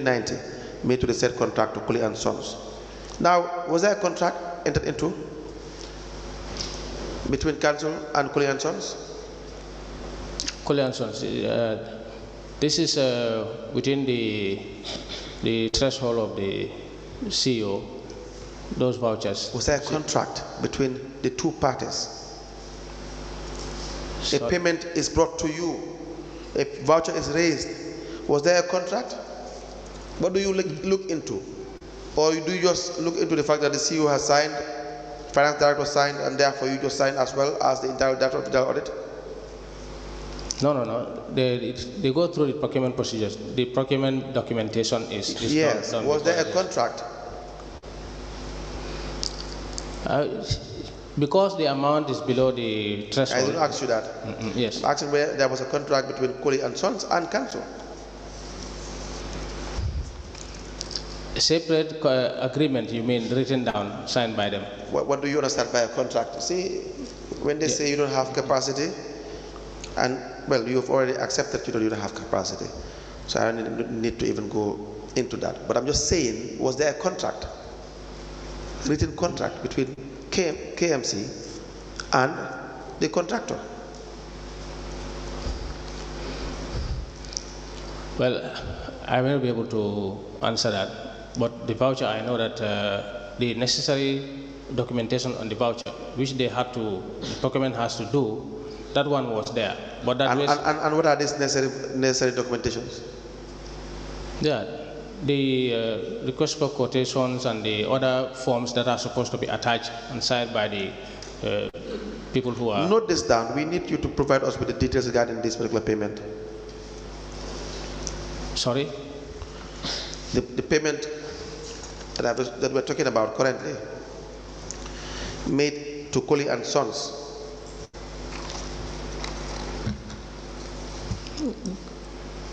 390 made to the said contractor, Kuli and Sons. Now, was there a contract entered into between council and Kuli and Sons? Kuli and Sons, this is within the threshold of the CEO, those vouchers. Was there a contract between the two parties? A payment is brought to you, a voucher is raised. Was there a contract? What do you look into? Or do you just look into the fact that the CEO has signed, finance director signed, and therefore you just sign as well as the entire director of the audit? No. They go through the procurement procedures. The procurement documentation is yes. done Was there a contract? Because the amount is below the threshold. I didn't ask you that. Yes. Asking where there was a contract between Kuli and Sons and council. A separate agreement, you mean, written down, signed by them? What do you understand by a contract? See, when they say you don't have capacity, and well, you've already accepted you don't have capacity, so I don't need to even go into that. But I'm just saying, was there a contract, written contract between KMC and the contractor? Well, I will be able to answer that. But the voucher, I know that the necessary documentation on the voucher, which they had to, the procurement has to do, that one was there. But that and what are these necessary documentations? Yeah, the request for quotations and the other forms that are supposed to be attached and signed by the people who are. Note this down. We need you to provide us with the details regarding this particular payment. Sorry? The payment that we're talking about currently, made to Kuli and Sons.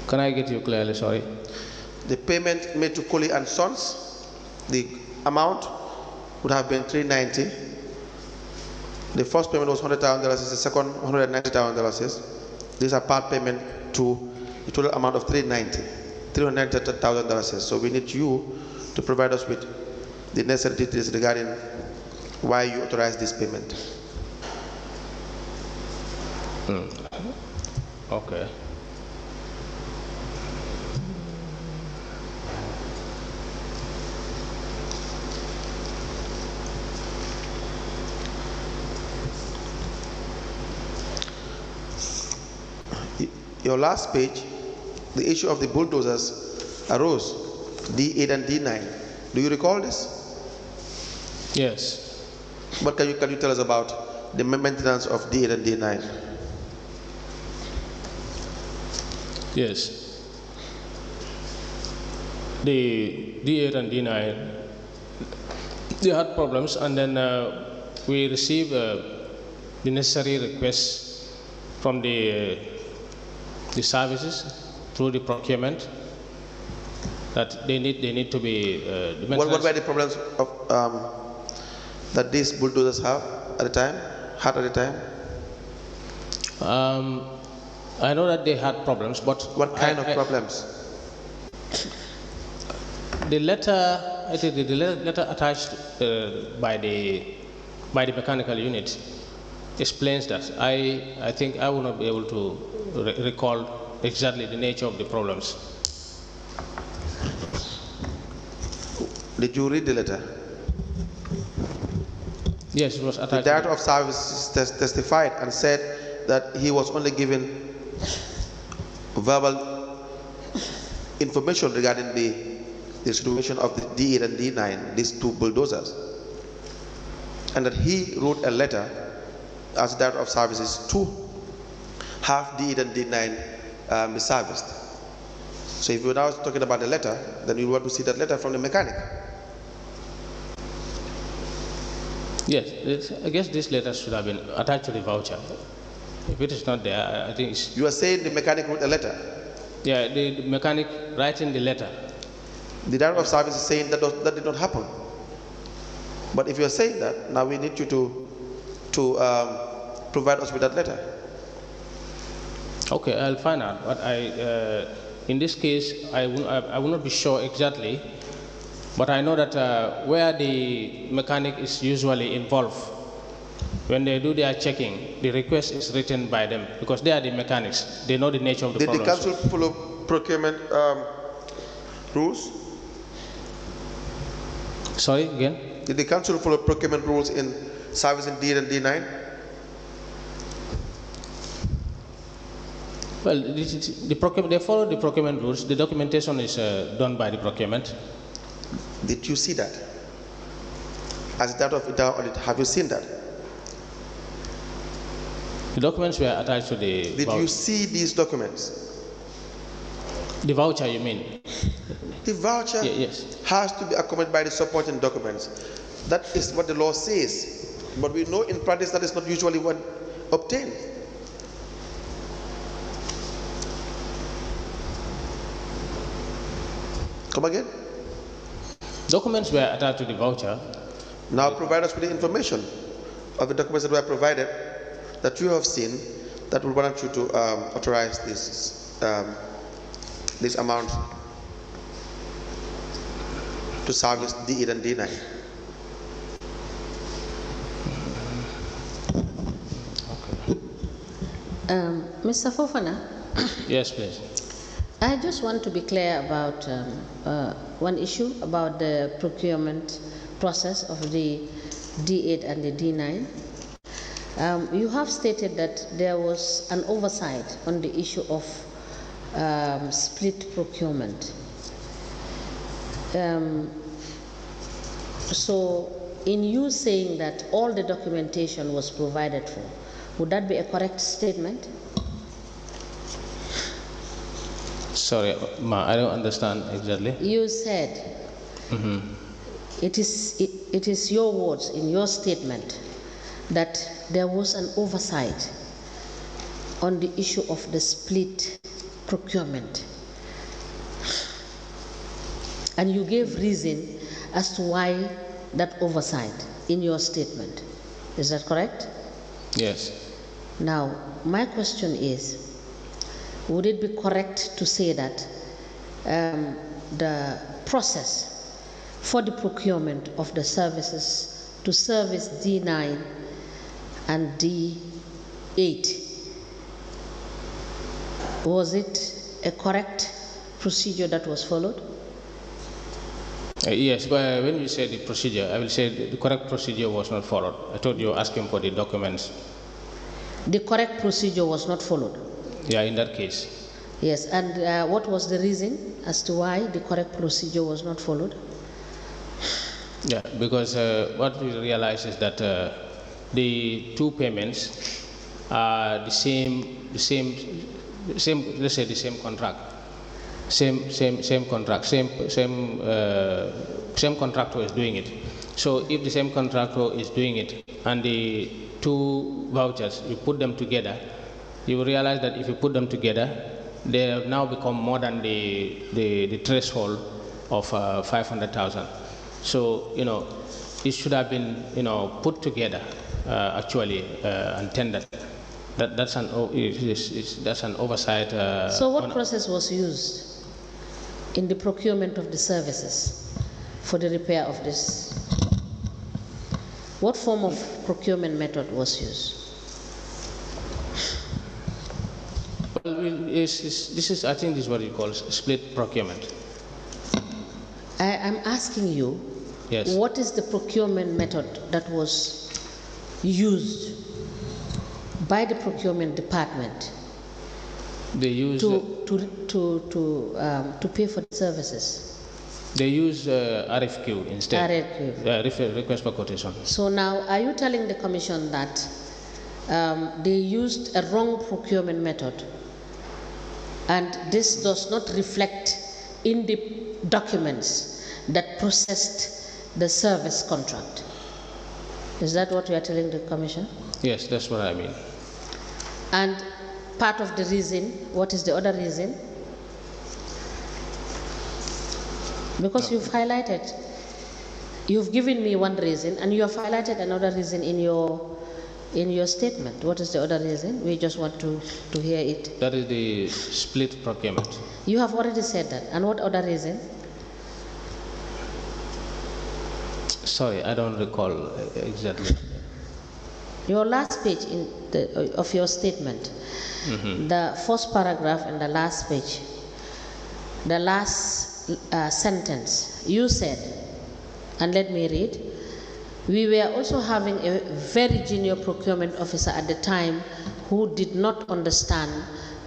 Can I get you clearly? Sorry. The payment made to Kuli and Sons, the amount would have been $390. The first payment was $100,000. The second $190,000. These are part payment to the total amount of $390,000. So we need you to provide us with the necessary details regarding why you authorized this payment. Okay. Your last page, the issue of the bulldozers arose, D8 and D9. Do you recall this? Yes. What can you tell us about the maintenance of D8 and D9? Yes. The D8 and D9, they had problems, and then we received the necessary requests from the services through the procurement that they need to be. What were the problems of, that these bulldozers had at the time? I know that they had problems, but what kind of problems? The letter, I think the letter attached by the mechanical unit explains that. I think I will not be able to recall exactly the nature of the problems. Did you read the letter? Yes, it was attached. The director of services testified and said that he was only given verbal information regarding the situation of the D8 and D9, these two bulldozers, and that he wrote a letter as director of services to have D8 and D9 be serviced. So if you're now talking about the letter, then you want to see that letter from the mechanic. Yes, I guess this letter should have been attached to the voucher. If it is not there, I think it's... You are saying the mechanic wrote a letter? Yeah, the mechanic writing the letter. The director of service is saying that did not happen. But if you are saying that, now we need you to provide us with that letter. Okay, I'll find out. But In this case, I will not be sure exactly, but I know that where the mechanic is usually involved, when they do their checking, the request is written by them because they are the mechanics. They know the nature of the problem. Did the council follow procurement rules? Sorry, again? Did the council follow procurement rules in service in D and D9? Well, they follow the procurement rules. The documentation is done by the procurement. Did you see that? As a data of internal audit, have you seen that? The documents were attached to the Did you see these documents? The voucher, you mean? The voucher yes. has to be accompanied by the supporting documents. That is what the law says. But we know in practice that is not usually what obtained. Come again? Documents were attached to the voucher. Now provide us with the information of the documents that were provided that you have seen that will warrant you to authorize this amount to service D8 and D9. Mr. Fofana? Yes, please. I just want to be clear about one issue about the procurement process of the D8 and the D9. You have stated that there was an oversight on the issue of split procurement. So in you saying that all the documentation was provided for, would that be a correct statement? Sorry, Ma, I don't understand exactly. You said it is your words in your statement that there was an oversight on the issue of the split procurement. And you gave reason as to why that oversight in your statement. Is that correct? Yes. Now, my question is, would it be correct to say that the process for the procurement of the services to service D9 and D8, was it a correct procedure that was followed? Yes, but when you say the procedure, I will say the correct procedure was not followed. I thought you were asking for the documents. The correct procedure was not followed? Yeah, in that case. Yes, and what was the reason as to why the correct procedure was not followed? Yeah, because what we realize is that the two payments are the same, let's say the same contract. Same contract, same contractor is doing it. So if the same contractor is doing it and the two vouchers, you put them together, you will realize that if you put them together, they have now become more than the threshold of 500,000. So, it should have been, put together actually and tendered. That's an oversight. So what process was used in the procurement of the services for the repair of this? What form of procurement method was used? Well, I think this is what you call split procurement. I'm asking you, yes, what is the procurement method that was used by the procurement department they use to pay for the services? They use RFQ instead. RFQ. Request for quotation. So now, are you telling the Commission that they used a wrong procurement method, and this does not reflect in the documents that processed the service contract? Is that what you are telling the Commission? Yes, that's what I mean. And part of the reason, what is the other reason? Because you've given me one reason, and you have highlighted another reason in your in your statement. What is the other reason? We just want to hear it. That is the split procurement. You have already said that. And what other reason? Sorry, I don't recall exactly. Your last page of your statement, the first paragraph and the last page, the last sentence, you said, and let me read, we were also having a very junior procurement officer at the time who did not understand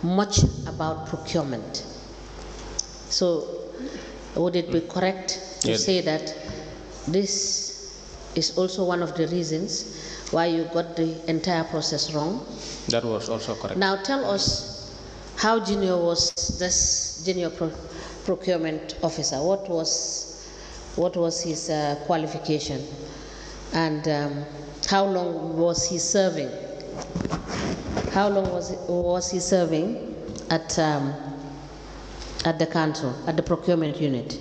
much about procurement. So would it be correct to say that this is also one of the reasons why you got the entire process wrong? That was also correct. Now tell us, how junior was this junior procurement officer? What was his qualification? And how long was he serving? How long was he serving at the council, at the procurement unit?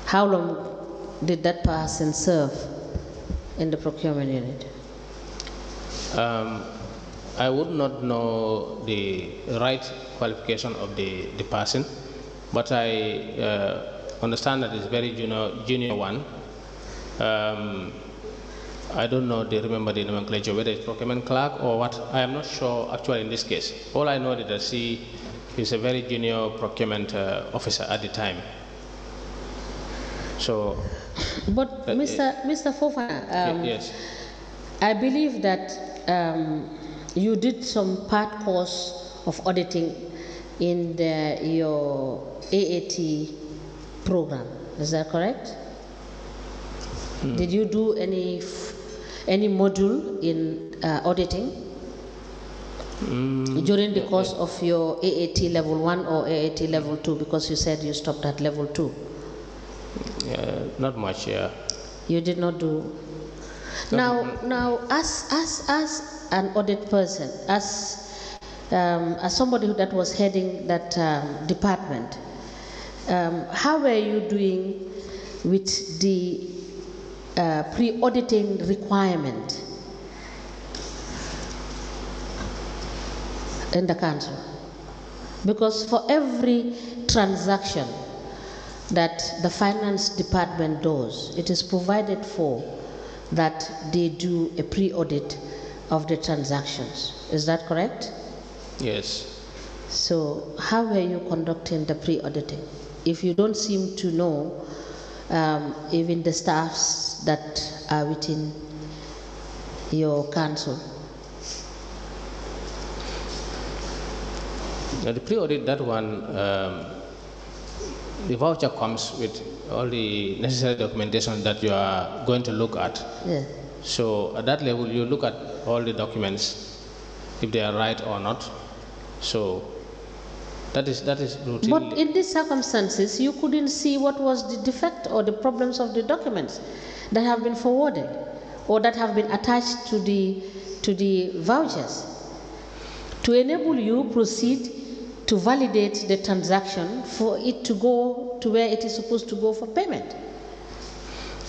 How long did that person serve in the procurement unit? I would not know the right qualification of the person, but I understand that it's very junior one. I don't know, remember the nomenclature, whether it's procurement clerk or what. I am not sure actually in this case. All I know is that he is a very junior procurement officer at the time. So, but Mr. Fofana, yes, I believe that you did some part course of auditing in your AAT program. Is that correct? Did you do any module in auditing during the course of your AAT level 1 or AAT level 2? Because you said you stopped at level 2. Not much, yeah. You did not do. Now, as an audit person, as somebody that was heading that department, how were you doing with the pre-auditing requirement in the council? Because for every transaction that the finance department does, it is provided for that they do a pre-audit of the transactions. Is that correct? Yes. So how were you conducting the pre-auditing? If you don't seem to know even the staffs that are within your council. The pre-audit, that one, the voucher comes with all the necessary documentation that you are going to look at. Yeah. So at that level, you look at all the documents, if they are right or not. So that is routine. But in these circumstances, you couldn't see what was the defect or the problems of the documents that have been forwarded or that have been attached to the vouchers to enable you proceed to validate the transaction for it to go to where it is supposed to go for payment.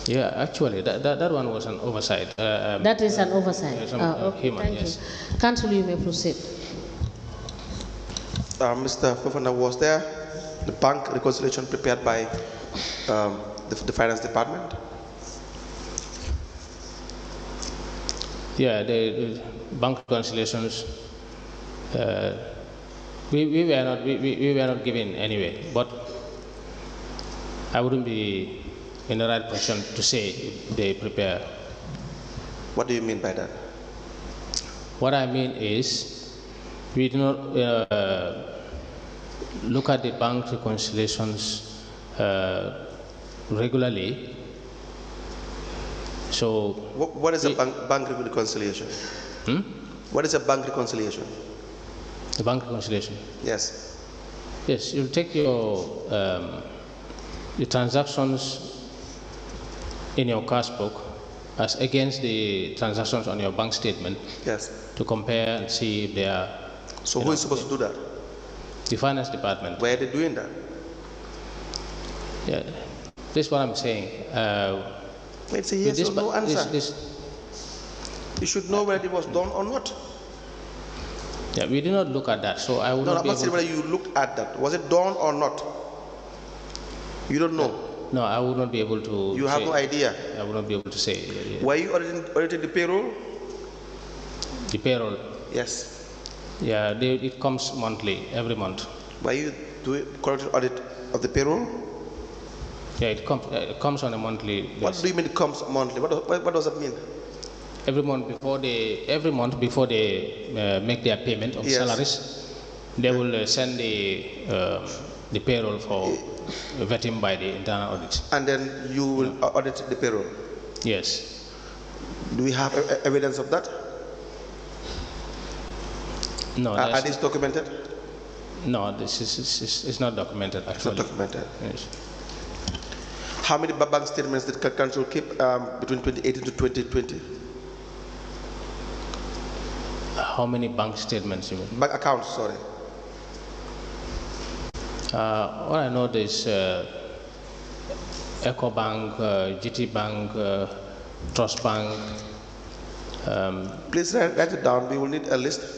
Yeah, actually, that one was an oversight. That is an oversight. Okay, human, thank yes. you. Council, you may proceed. Mr. Fofana, was there the bank reconciliation prepared by the finance department? Yeah, the bank reconciliations. We were not given anyway, but I wouldn't be in the right position to say if they prepare. What do you mean by that? What I mean is, we do not look at the bank reconciliations regularly. So, what is a bank reconciliation? What is a bank reconciliation? The bank reconciliation. Yes. Yes, you take your the transactions in your cash book as against the transactions on your bank statement. Yes. To compare and see if they are. So who is supposed to do that? The finance department. Why are they doing that? Yeah, this is what I'm saying. It's a yes or no answer. You should know whether it was done or not. Yeah, we did not look at that, so I would No, not I'm be not able saying whether you looked at that. Was it done or not? You don't know. No, I would not be able to. You have no idea. I would not be able to say. Yeah. Were you auditing the payroll? The payroll. Yes. Yeah, it comes monthly, every month. Were you doing corrected audit of the payroll? Yeah, it comes on a monthly basis. What do you mean it comes monthly? What does that mean? Every month before they make their payment of salaries, they will send the payroll for vetting by the internal audit. And then you will audit the payroll? Yes. Do we have evidence of that? No. Are these documented? No, this is not documented actually. It's not documented. Yes. How many bank statements did council keep between 2018 to 2020? How many bank statements you mean? Bank accounts, sorry. What I know is Eco Bank, GT Bank, Trust Bank. Please write it down. We will need a list.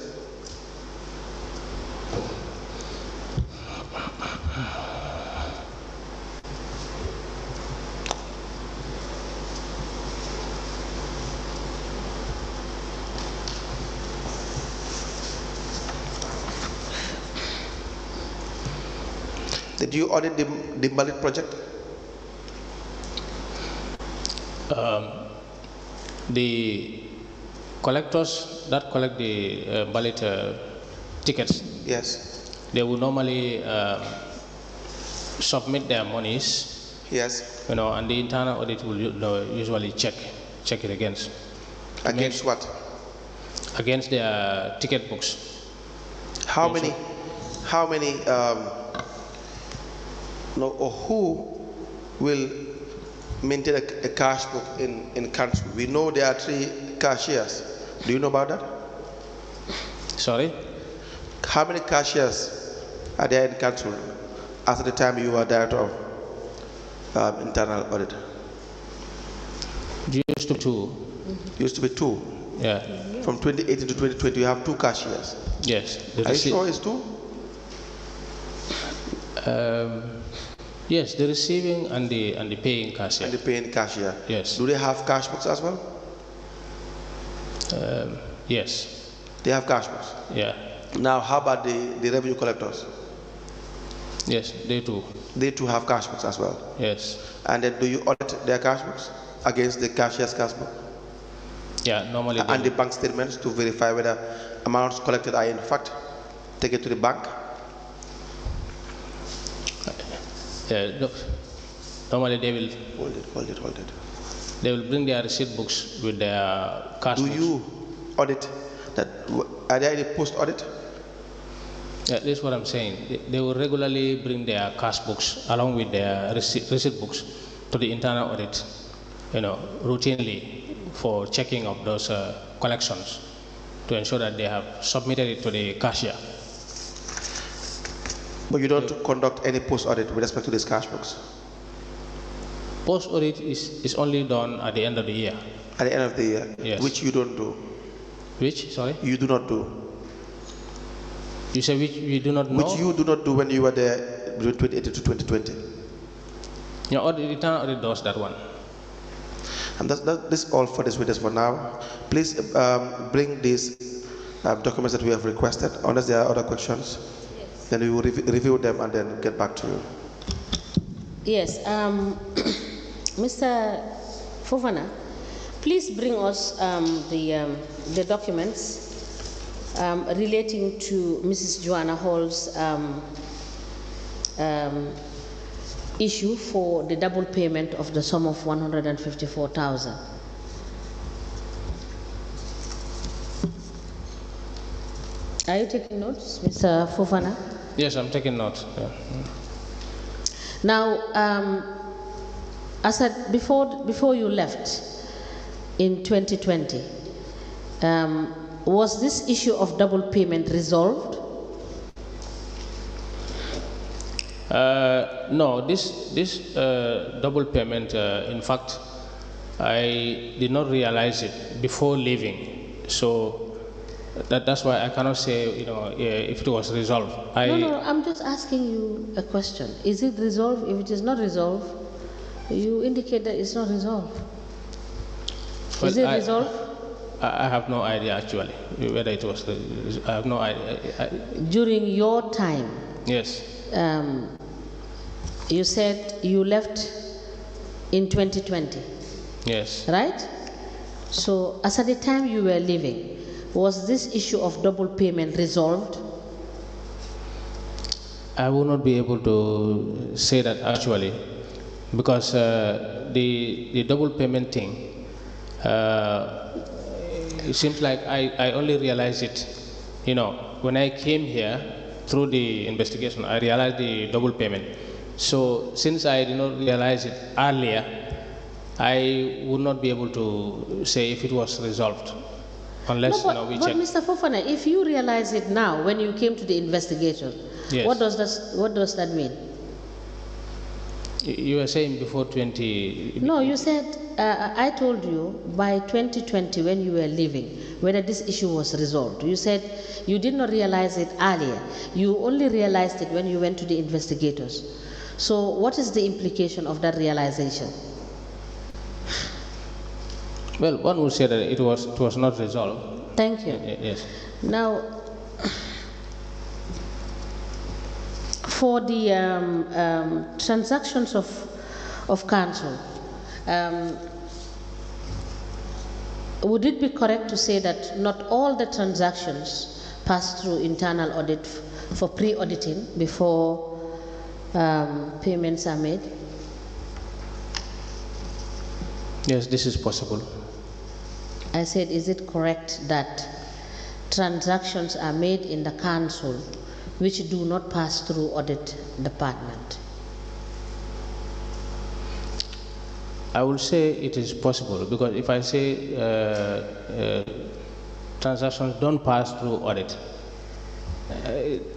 Did you audit the Balit project? The collectors that collect the Balit tickets, yes, they will normally submit their monies. Yes. And the internal audit will usually check it against. Against what? Against their ticket books. How many? Or who will maintain a cash book in council? We know there are 3 cashiers. Do you know about that? Sorry? How many cashiers are there in council after the time you were director of internal audit? Used to be 2. Used to be 2. Yeah. From 2018 to 2020, you have 2 cashiers. Yes. Are you sure it's 2? Yes, the receiving and the paying cashier. And the paying cashier. Yes. Do they have cash books as well? Yes. They have cash books. Yeah. Now, how about the revenue collectors? Yes, they too. They too have cash books as well. Yes. And then do you audit their cash books against the cashier's cash book? Yeah, normally. And the bank statements to verify whether amounts collected are in fact taken to the bank? No, normally they will. Hold it. They will bring their receipt books with their cash books. Do you audit that? Are there any post-audit? Yeah, this is what I'm saying. They will regularly bring their cash books along with their receipt books to the internal audit, routinely for checking of those collections to ensure that they have submitted it to the cashier. But you don't conduct any post-audit with respect to these cash books? Post-audit is only done at the end of the year. At the end of the year? Yes. Which you don't do? Which, sorry? You do not do. You say which we do not know? Which you do not do when you were there between 2018 to 2020? Yeah, the internal audit does that one. And that's all for this witness for now. Please bring these documents that we have requested, unless there are other questions. Yes. Then we will review them and then get back to you. Yes, Mr. Fofana, please bring us the documents relating to Mrs. Joanna Hall's issue for the double payment of the sum of 154,000. Are you taking notes, Mr. Fofana? Yes, I'm taking notes. Yeah. Now, as said before you left in 2020, was this issue of double payment resolved? No, this double payment, in fact, I did not realize it before leaving. So that's why I cannot say, you know, if it was resolved. No, I'm just asking you a question. Is it resolved? If it is not resolved, you indicate that it's not resolved. Well, is it resolved? I have no idea actually whether it was. I have no idea. During your time, yes. You said you left in 2020. Yes. Right? So, as at the time you were leaving, was this issue of double payment resolved? I will not be able to say that actually, because the double payment thing, it seems like I only realized it, you know, when I came here through the investigation. I realized the double payment. So since I did not realize it earlier, I would not be able to say if it was resolved unless we check. But Mr. Fofana, if you realize it now when you came to the investigation, yes. What does that mean? You were saying before 20... No, you said, I told you by 2020 when you were leaving, whether this issue was resolved. You said you did not realize it earlier. You only realized it when you went to the investigators. So what is the implication of that realization? Well, one would say that it was not resolved. Thank you. Yes. Now, for the transactions of council, would it be correct to say that not all the transactions pass through internal audit for pre-auditing before payments are made? Yes, this is possible. I said, is it correct that transactions are made in the council which do not pass through audit department? I will say it is possible, because if I say transactions don't pass through audit,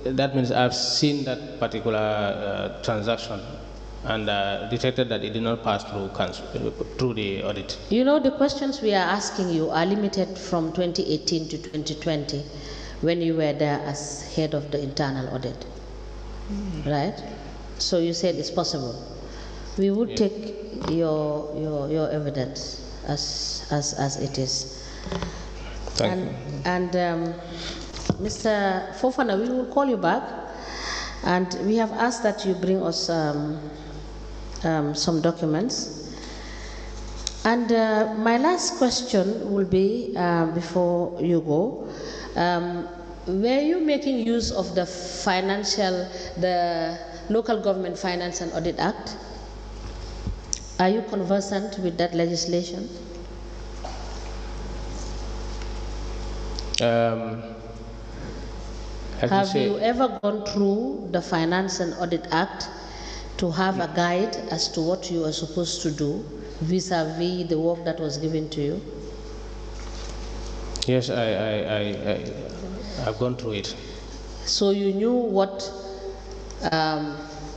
that means I've seen that particular transaction and detected that it did not pass through the audit. You know, the questions we are asking you are limited from 2018 to 2020 when you were there as head of the internal audit, right? So you said it's possible. We would take your evidence as it is. Thank you. And Mr. Fofana, we will call you back, and we have asked that you bring us some documents. And my last question will be, before you go, were you making use of the Local Government Finance and Audit Act? Are you conversant with that legislation? Have you ever gone through the Finance and Audit Act to have a guide as to what you are supposed to do vis-a-vis the work that was given to you? Yes, I've gone through it. So you knew what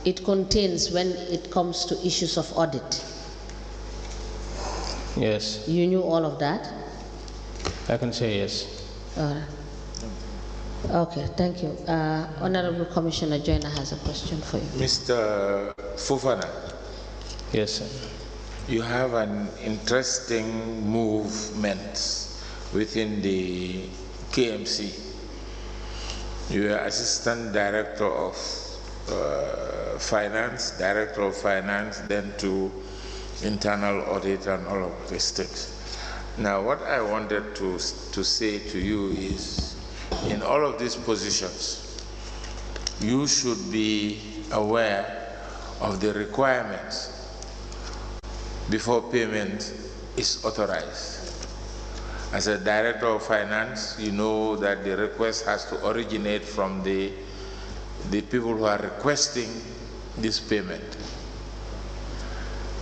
it contains when it comes to issues of audit? Yes. You knew all of that? I can say yes. Okay, thank you. Honorable Commissioner Joyner has a question for you. Mr. Fofana. Yes, sir. You have an interesting movement within the KMC. You are Assistant Director of Finance, Director of Finance, then to Internal Audit and all of these things. Now, what I wanted to say to you is, in all of these positions, you should be aware of the requirements before payment is authorized. As a Director of Finance, you know that the request has to originate from the people who are requesting this payment.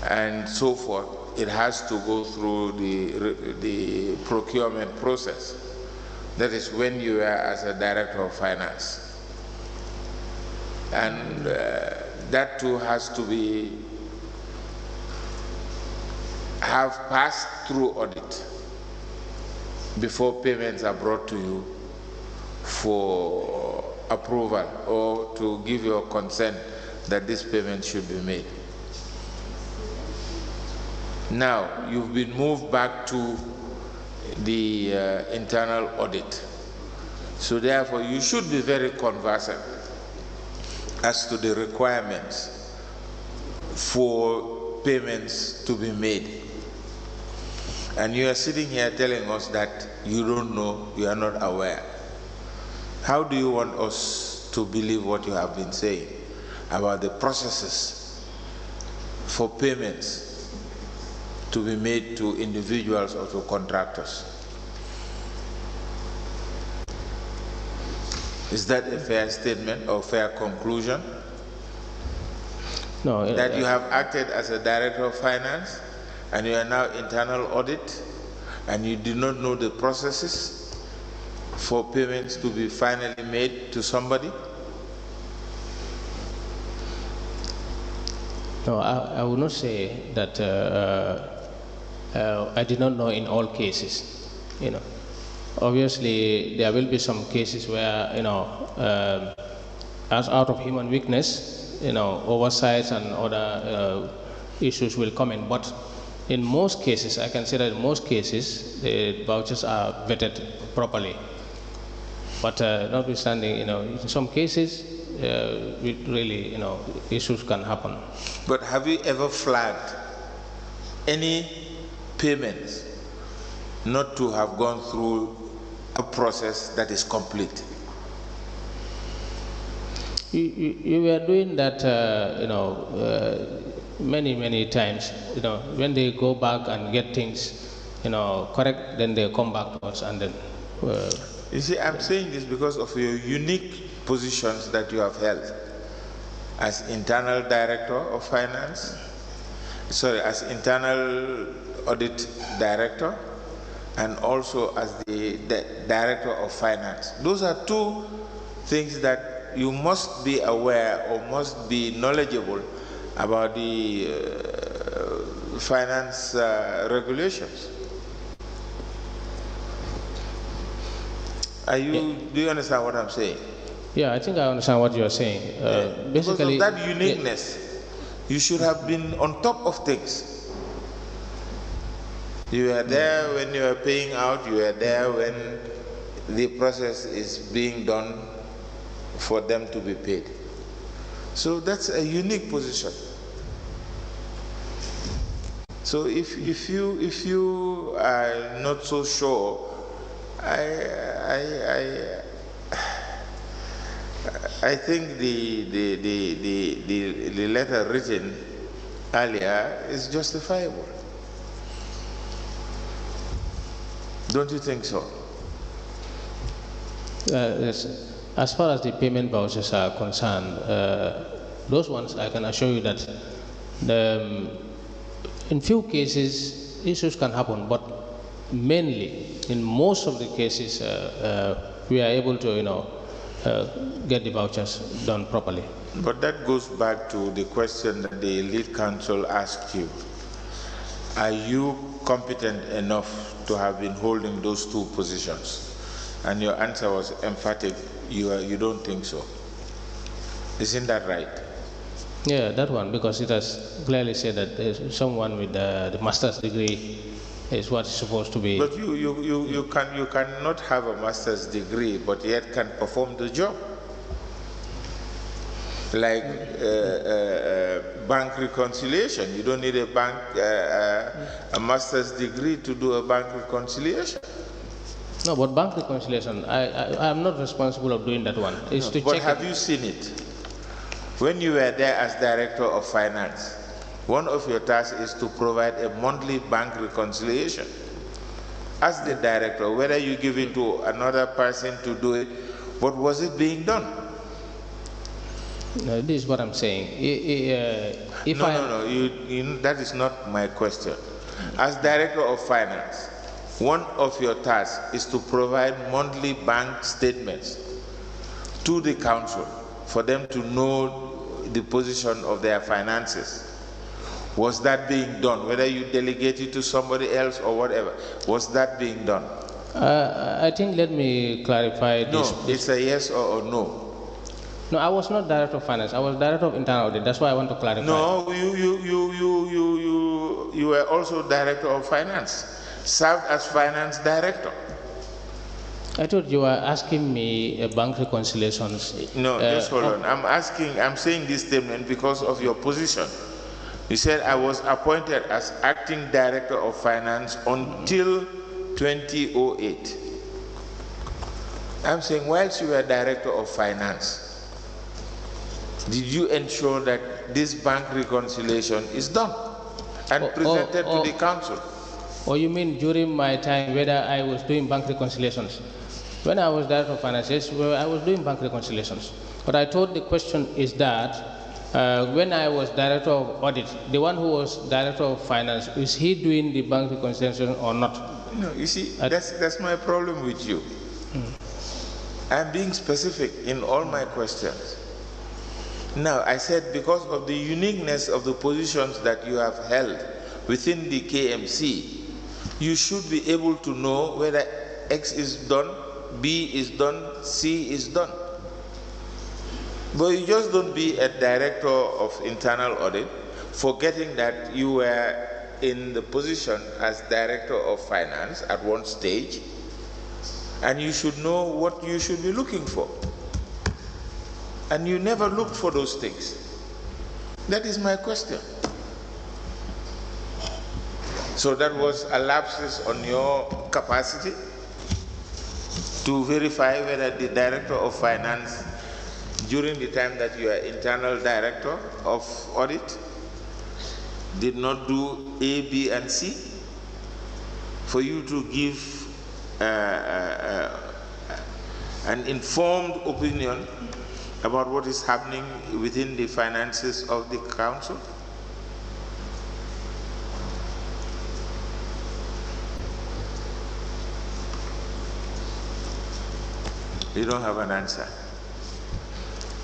And so forth, it has to go through the procurement process. That is when you are as a Director of Finance. And that too has have passed through audit before payments are brought to you for approval or to give your consent that this payment should be made. Now, you've been moved back to the internal audit. So therefore, you should be very conversant as to the requirements for payments to be made. And you are sitting here telling us that you don't know, you are not aware. How do you want us to believe what you have been saying about the processes for payments to be made to individuals or to contractors? Is that a fair statement or fair conclusion? No. That you have acted as a director of finance and you are now internal audit and you do not know the processes for payments to be finally made to somebody? No, I would not say that I did not know in all cases. You know, obviously there will be some cases where, you know, as out of human weakness, you know, oversights and other issues will come in. But in most cases, I can say that in most cases, the vouchers are vetted properly. But notwithstanding, you know, in some cases, really, you know, issues can happen. But have you ever flagged any payments not to have gone through a process that is complete? You were doing that, you know, many times. You know, when they go back and get things, you know, correct, then they come back to us and then. You see, I'm saying this because of your unique positions that you have held as internal director of finance, as internal audit director, and also as the director of finance. Those are two things that you must be aware or must be knowledgeable about the finance regulations. Do you understand what I'm saying? Yeah, I think I understand what you're saying. Basically, because of that uniqueness, you should have been on top of things. You were there when you were paying out, you were there when the process is being done for them to be paid. So that's a unique position. So if you are not so sure, I think the letter written earlier is justifiable. Don't you think so? Yes. As far as the payment vouchers are concerned, those ones I can assure you that in few cases issues can happen, but mainly in most of the cases we are able to, you know, get the vouchers done properly. But that goes back to the question that the lead counsel asked you. Are you competent enough to have been holding those two positions? And your answer was emphatic. You don't think so. Isn't that right? Yeah, that one, because it has clearly said that someone with the master's degree is what is supposed to be. But you cannot have a master's degree, but yet can perform the job. Like bank reconciliation, you don't need a master's degree to do a bank reconciliation. No, but bank reconciliation, I am not responsible of doing that one. It's to but check. Have you seen it? When you were there as director of finance, one of your tasks is to provide a monthly bank reconciliation. As the director, whether you give it to another person to do it, but was it being done? No, this is what I'm saying. That is not my question. As director of finance, one of your tasks is to provide monthly bank statements to the council for them to know the position of their finances. Was that being done? Whether you delegate it to somebody else or whatever, was that being done? I think let me clarify this. No, it's a yes or no. No, I was not Director of Finance. I was Director of Internal Audit. That's why I want to clarify. No, you were also Director of Finance, served as Finance Director. I thought you were asking me bank reconciliations. No, just hold on. I'm saying this statement because of your position. You said I was appointed as Acting Director of Finance until 2008. I'm saying whilst you were Director of Finance, did you ensure that this bank reconciliation is done and presented to the council? Or you mean during my time whether I was doing bank reconciliations? When I was Director of Finance, yes, I was doing bank reconciliations. But I thought the question is that when I was Director of Audit, the one who was Director of Finance, is he doing the bank reconciliation or not? No, you see, that's my problem with you. I'm being specific in all my questions. Now, I said because of the uniqueness of the positions that you have held within the KMC, you should be able to know whether X is done, B is done, C is done. But you just don't be a Director of Internal Audit forgetting that you were in the position as Director of Finance at one stage, and you should know what you should be looking for. And you never looked for those things. That is my question. So that was a lapsus on your capacity to verify whether the Director of Finance, during the time that you are Internal Director of Audit, did not do A, B, and C, for you to give an informed opinion about what is happening within the finances of the council? You don't have an answer.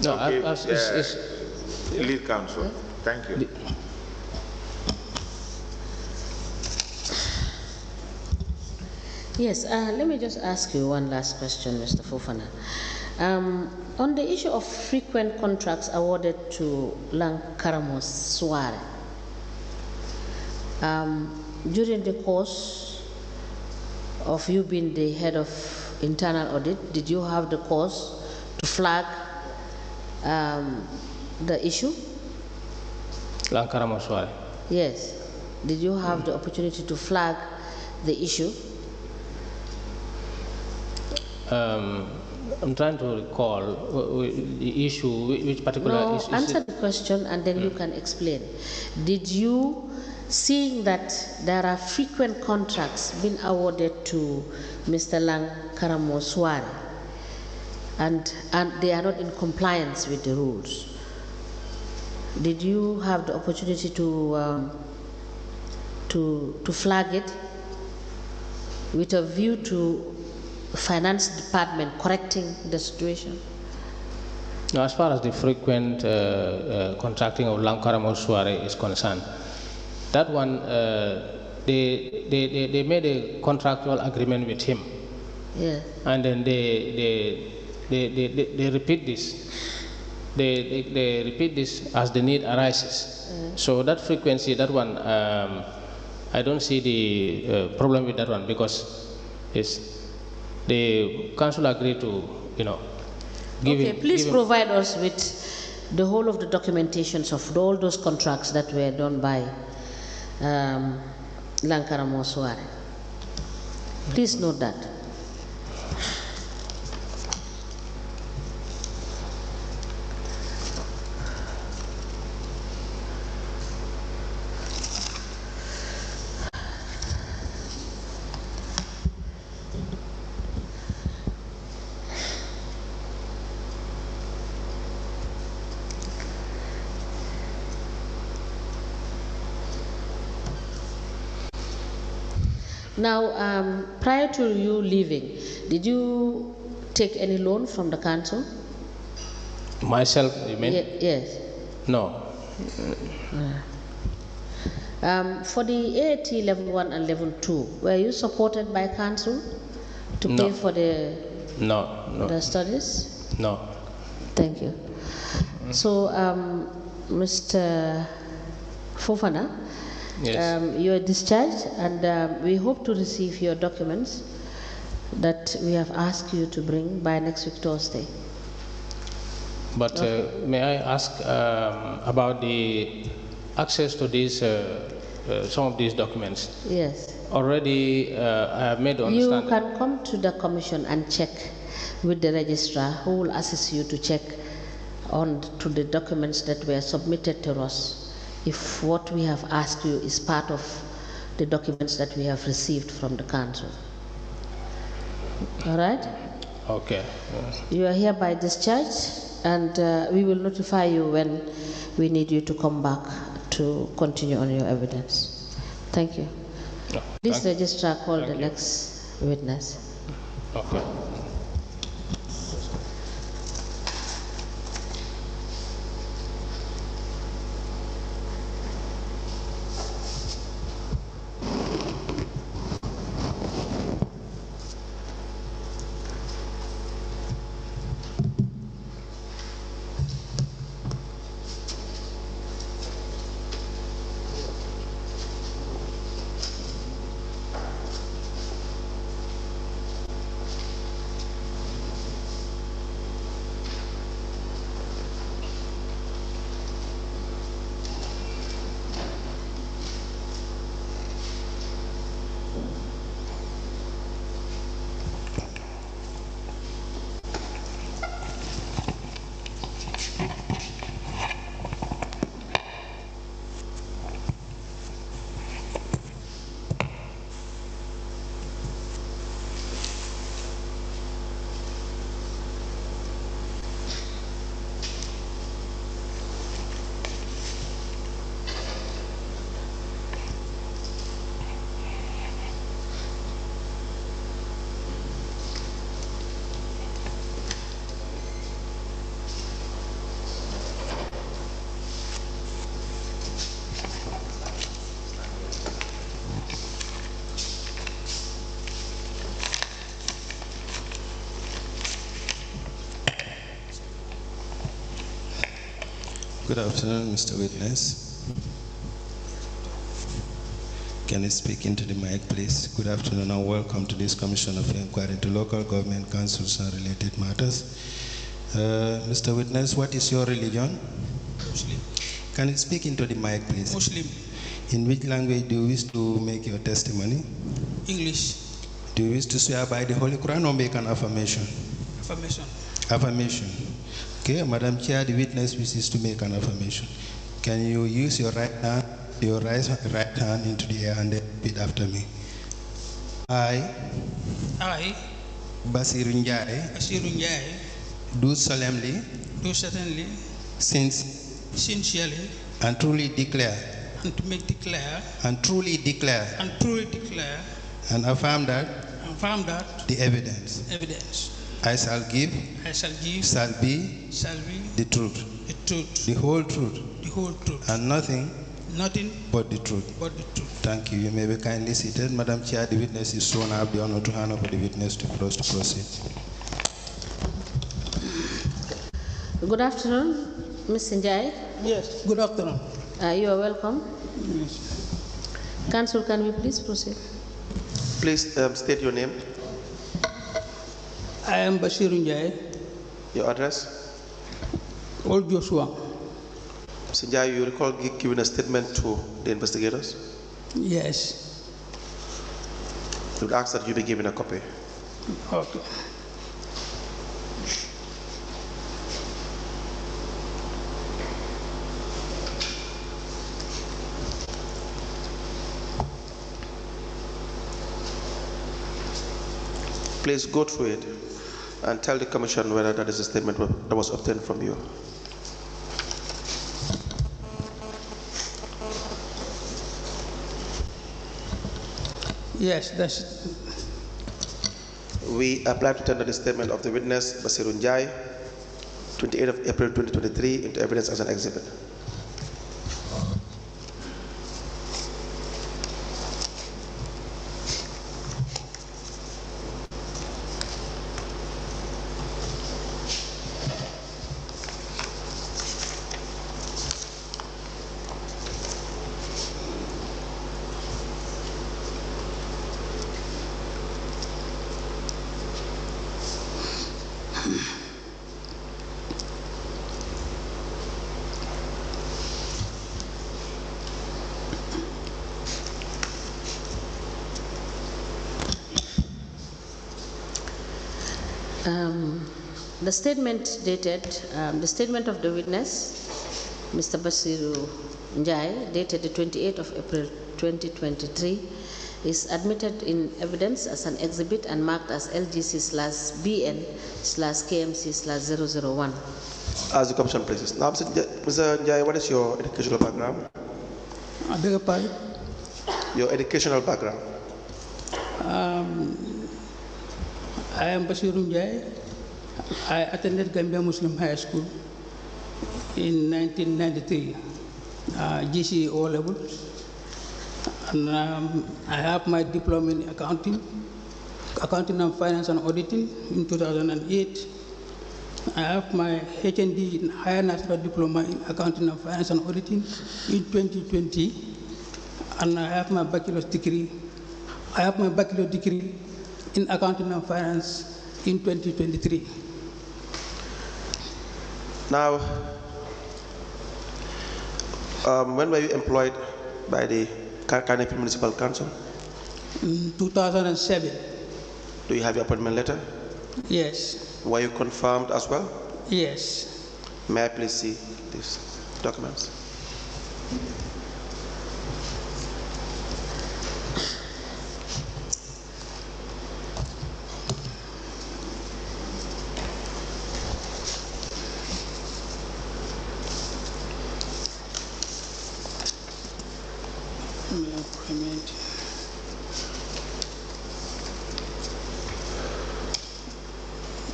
No, okay, it's lead counsel. Thank you. Yes, let me just ask you one last question, Mr. Fofana. On the issue of frequent contracts awarded to Lankaramos Suare, during the course of you being the head of internal audit, did you have the cause to flag the issue? Lankaramos Suare. Yes. Did you have the opportunity to flag the issue? I'm trying to recall the issue, which particular issue. No, answer the question and then you can explain. Did you, seeing that there are frequent contracts being awarded to Mr. Lankaramo Suare and they are not in compliance with the rules, did you have the opportunity to flag it with a view to finance department correcting the situation? Now, as far as the frequent contracting of Lankaramo Suare is concerned, that one, they made a contractual agreement with him. Yeah. And then they repeat this. They repeat this as the need arises. So that frequency, that one, I don't see the problem with that one, because the council agreed to, give okay, please provide us with the whole of the documentations of all those contracts that were done by Lankaramo Suare. Please note that. Now, prior to you leaving, did you take any loan from the council? Myself, you mean? Yes. No. For the AAT level 1 and level 2, were you supported by council to pay for the the studies? No. Thank you. So, Mr. Fofana, yes. you are discharged, and we hope to receive your documents that we have asked you to bring by next week Thursday. But may I ask about the access to these, some of these documents? Yes. Already, I have made to understand. You can come to the commission and check with the registrar, who will assist you to check on to the documents that were submitted to us, if what we have asked you is part of the documents that we have received from the council. All right? Okay. You are hereby discharged, and we will notify you when we need you to come back to continue on your evidence. Thank you. No, Please, registrar, call the next witness. Okay. Good afternoon, Mr. Witness. Can you speak into the mic, please? Good afternoon and welcome to this Commission of Inquiry into Local Government Councils and Related Matters. Mr. Witness, what is your religion? Muslim. Can you speak into the mic, please? Muslim. In which language do you wish to make your testimony? English. Do you wish to swear by the Holy Quran or make an affirmation? Affirmation. Affirmation. Okay, Madam Chair, the witness wishes to make an affirmation. Can you use your right hand into the air and then repeat after me? I, Basiru NJIE, do solemnly, sincerely, and truly declare, and to make declare, and truly declare, and affirm that, the evidence I shall give, shall be the truth, the whole truth, and nothing but the truth. Thank you. You may be kindly seated. Madam Chair, the witness is sworn. I have the honor to hand over the witness to proceed. Good afternoon, Ms. Njai. Yes, good afternoon. You are welcome. Yes. Council, can we please proceed? Please state your name. I am Basiru NJIE. Your address? Old Joshua. Mr. Njai, you recall giving a statement to the investigators? Yes. We would ask that you be given a copy. Okay. Please go through it and tell the Commission whether that is a statement that was obtained from you. Yes, that's it. We apply to tender the statement of the witness, Basiru NJIE, 28th of April 2023, into evidence as an exhibit. The statement dated, the statement of the witness, Mr. Basiru NJIE, dated the 28th of April 2023, is admitted in evidence as an exhibit and marked as LGC/BN/KMC/001. As the commission places. Now, Mr. NJIE, what is your educational background? I beg your pardon? Your educational background? I am Basiru NJIE. I attended Gambia Muslim High School in 1993, GCE O level, and I have my diploma in accounting and finance and auditing in 2008. I have my HND in higher national diploma in accounting and finance and auditing in 2020, and I have my bachelor's degree. In accounting and finance in 2023. Now, when were you employed by the Carnegie Municipal Council? In 2007. Do you have your appointment letter? Yes. Were you confirmed as well? Yes. May I please see these documents?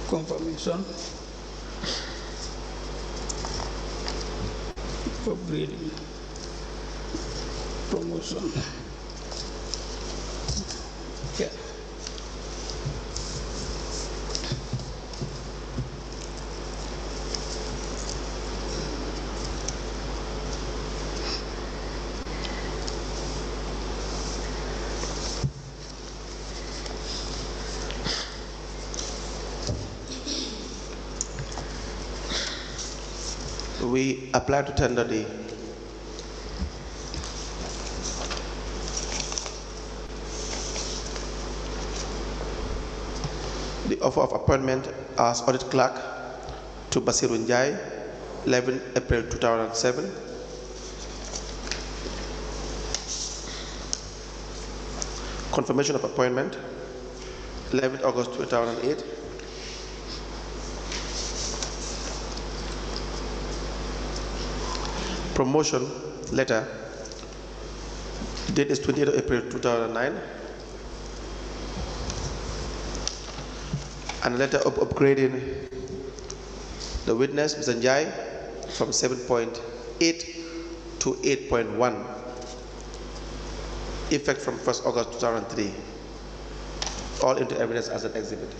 Confirmation upgrading, promotion. Yeah. We apply to tender the offer of appointment as audit clerk to Basiru NJIE, 11 April 2007. Confirmation of appointment, 11 August 2008. Promotion letter, date is 28th April 2009, and a letter of upgrading the witness, Mr. NJIE, from 7.8 to 8.1, effect from 1st August 2003, all into evidence as an exhibit.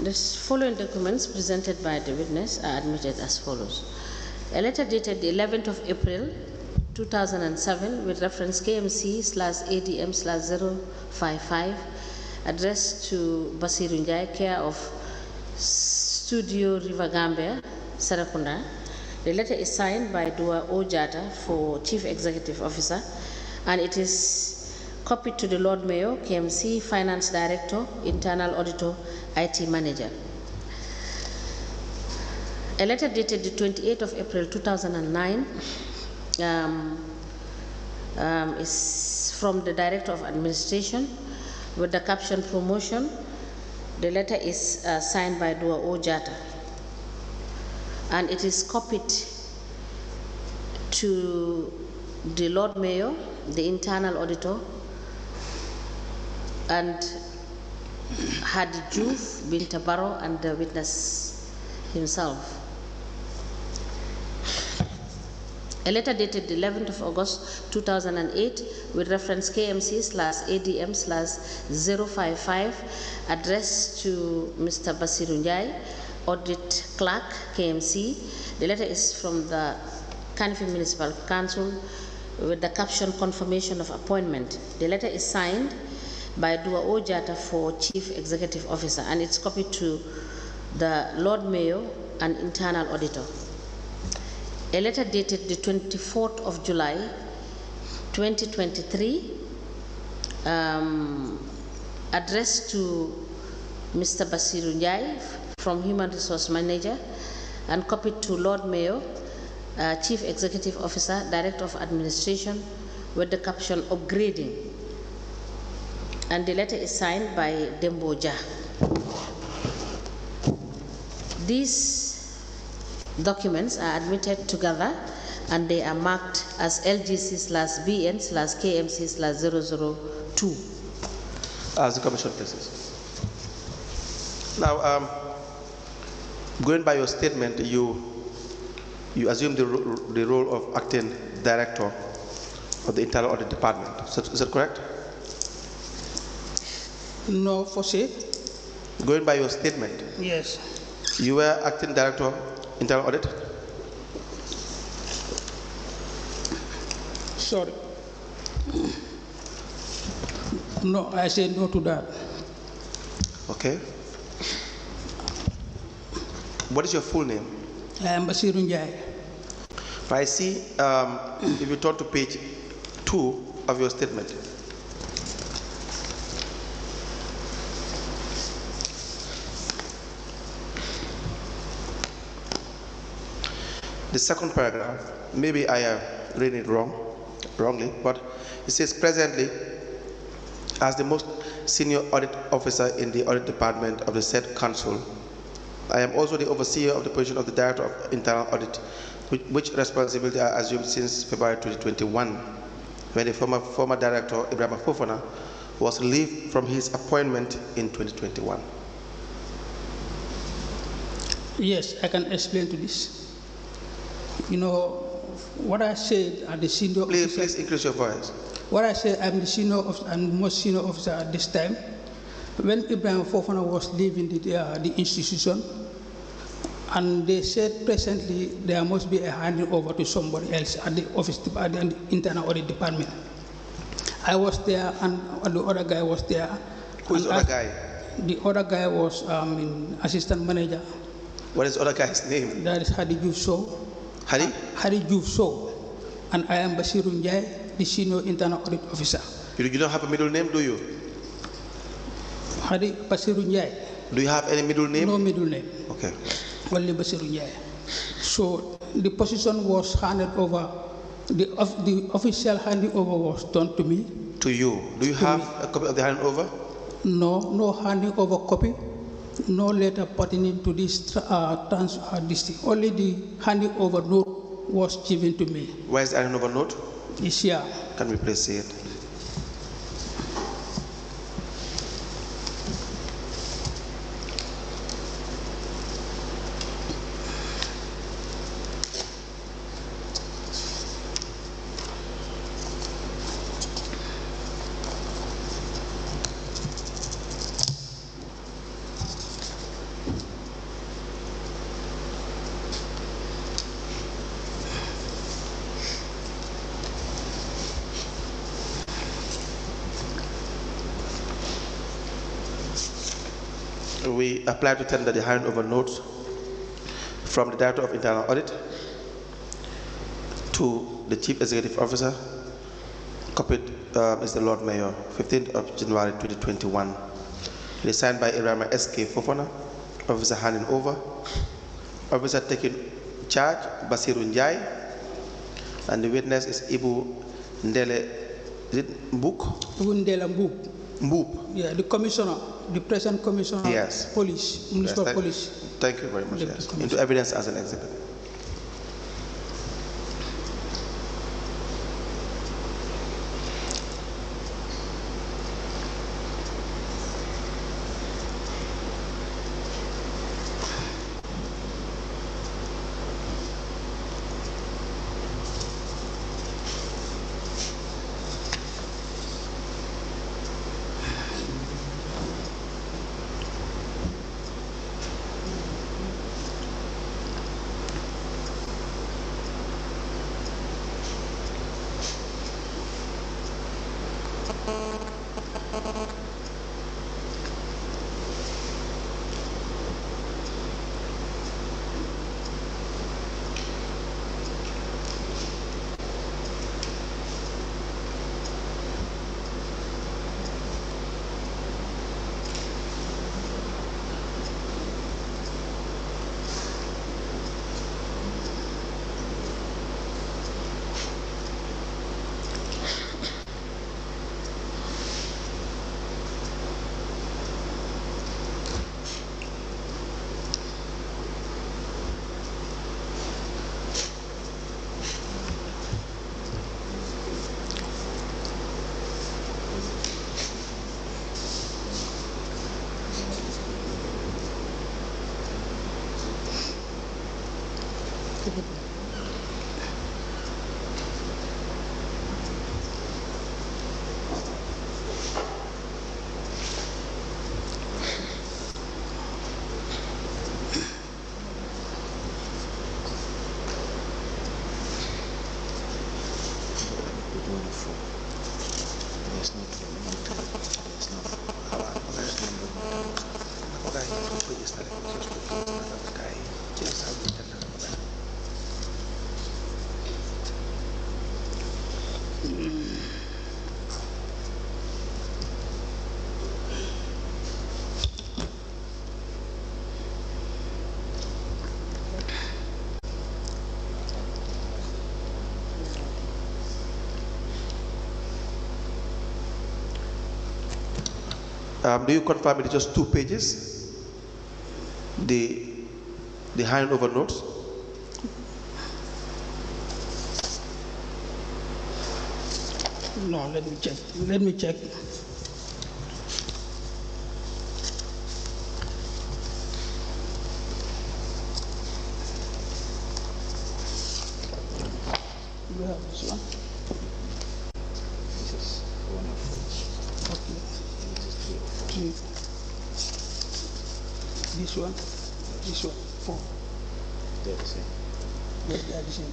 The following documents presented by the witness are admitted as follows. A letter dated the 11th of April 2007 with reference KMC/ADM/055 addressed to Basiru NJIE, care of Studio River Gambia, Sarakunda. The letter is signed by Dua Ojata for Chief Executive Officer, and it is copied to the Lord Mayor, KMC, Finance Director, Internal Auditor, IT Manager. A letter dated the 28th of April 2009 is from the Director of Administration with the caption promotion. The letter is signed by Dua Ojata, and it is copied to the Lord Mayor, the Internal Auditor, and Hadi Juf, Binta Barrow, and the witness himself. A letter dated the 11th of August 2008 with reference KMC/ADM/055 addressed to Mr. Basiru NJIE, Audit Clerk, KMC. The letter is from the Kanifi Municipal Council with the caption confirmation of appointment. The letter is signed by Dua Ojata for Chief Executive Officer, and it's copied to the Lord Mayor and Internal Auditor. A letter dated the 24th of July 2023 addressed to Mr. Basiru NJIE from Human Resource Manager and copied to Lord Mayor, Chief Executive Officer, Director of Administration with the caption upgrading. And the letter is signed by Demboja. These documents are admitted together and they are marked as LGC/BN/KMC/002. As the Commission places. Now, going by your statement, you assume the role of acting director of the Internal Audit Department. Is that correct? No, for sure. Going by your statement. Yes. You were acting director Internal Audit? Sorry. No, I said no to that. Okay. What is your full name? I am Basiru NJIE. I see, if you turn to page 2 of your statement. The second paragraph, maybe I am reading it wrongly, but it says presently, as the most senior audit officer in the audit department of the said council, I am also the overseer of the position of the Director of Internal Audit, which responsibility I assumed since February 2021, when the former Director, EBRIMA S.K FOFANA, was relieved from his appointment in 2021. Yes, I can explain to this. You know, what I said at the senior officer... Please increase your voice. What I said, I'm the senior officer, I'm the most senior officer at this time. When EBRIMA S.K FOFANA was leaving the institution, and they said presently there must be a handing over to somebody else at the office, at the Internal Audit Department. I was there, and the other guy was there. Who is the other guy? The other guy was assistant manager. What is the other guy's name? That is Hadi Juf. Hadi? Hadi Juf. And I am Basiru NJIE, the senior internal audit officer. You don't have a middle name, do you? Hadi Basiru NJIE. Do you have any middle name? No middle name. Okay. Only Basiru NJIE. So the position was handed over, the official handing over was done to me. To you. Do you have a copy of the handover? No handing over copy. No letter pertaining to this district. Only the handing over note was given to me. Where is the handover note? It's here. Can we please see it? we apply to tender the handover notes from the Director of Internal Audit to the Chief Executive Officer. Copied is the Lord Mayor, 15th of January 2021. It is signed by EBRIMA S.K FOFANA, Officer handing over, Officer taking charge, Basiru NJIE, and the witness is Ibu Ndele, is it Mbuk? Ibu Ndele Mbuk. Mbuk. Yeah, the commissioner, the present commissioner, yes. Police, municipal yes, police. Thank you very much. Yes. Into evidence as an exhibit. Do you confirm it's just 2 pages? The handover notes? No, let me check. Let me check. You have this one? This is one of them. Okay. This is 3 or 4. 3. This one? This one? 4. They're the same. Yes, they are the same.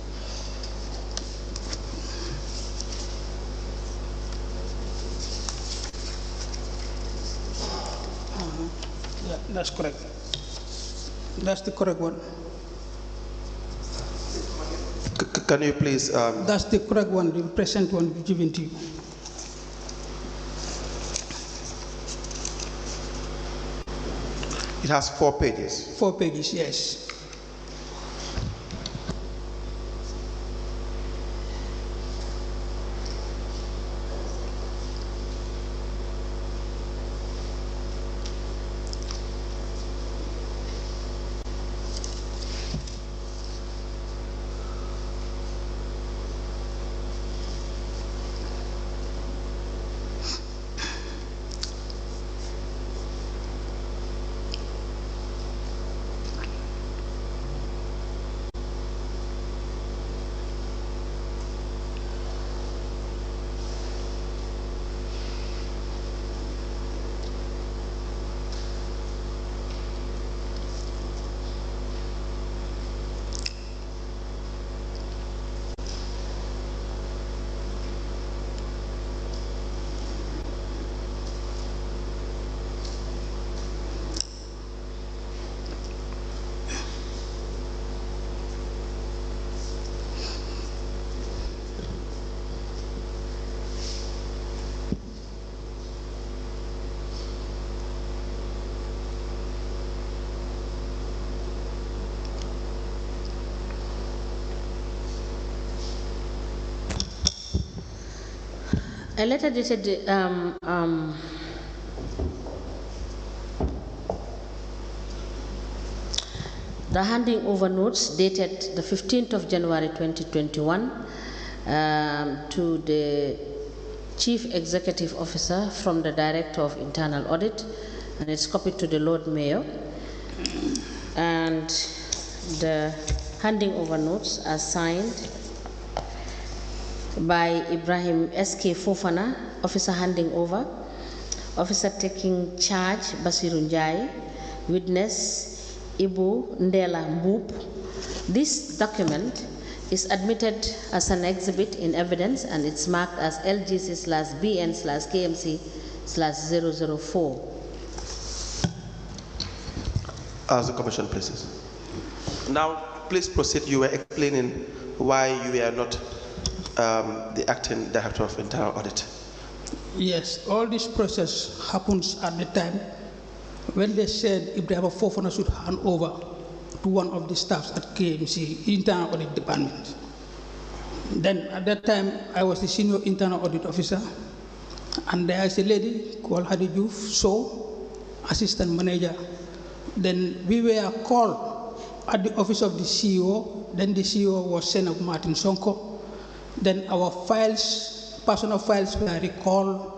Yeah, that's correct. That's the correct one. Can you please... That's the correct one, the present one given to you. It has 4 pages. 4 pages, yes. A letter dated the handing over notes dated the 15th of January 2021 to the Chief Executive Officer from the Director of Internal Audit, and it's copied to the Lord Mayor. And the handing over notes are signed by EBRIMA S.K FOFANA, Officer handing over, Officer taking charge Basiru NJIE, Witness Ibu Ndela Mbup. This document is admitted as an exhibit in evidence, and it's marked as LGC/BN/KMC/004. As the Commission pleases. Now, please proceed. You were explaining why you were not the acting Director of Internal Audit. Yes, all this process happens at the time when they said EBRIMA FOFANA should hand over to one of the staffs at KMC, Internal Audit Department. Then at that time, I was the Senior Internal Audit Officer, and there is a lady called Hadi Diouf, Assistant Manager. Then we were called at the office of the CEO. Then the CEO was Senok Martin Sonko. Then our files, personal files were recalled,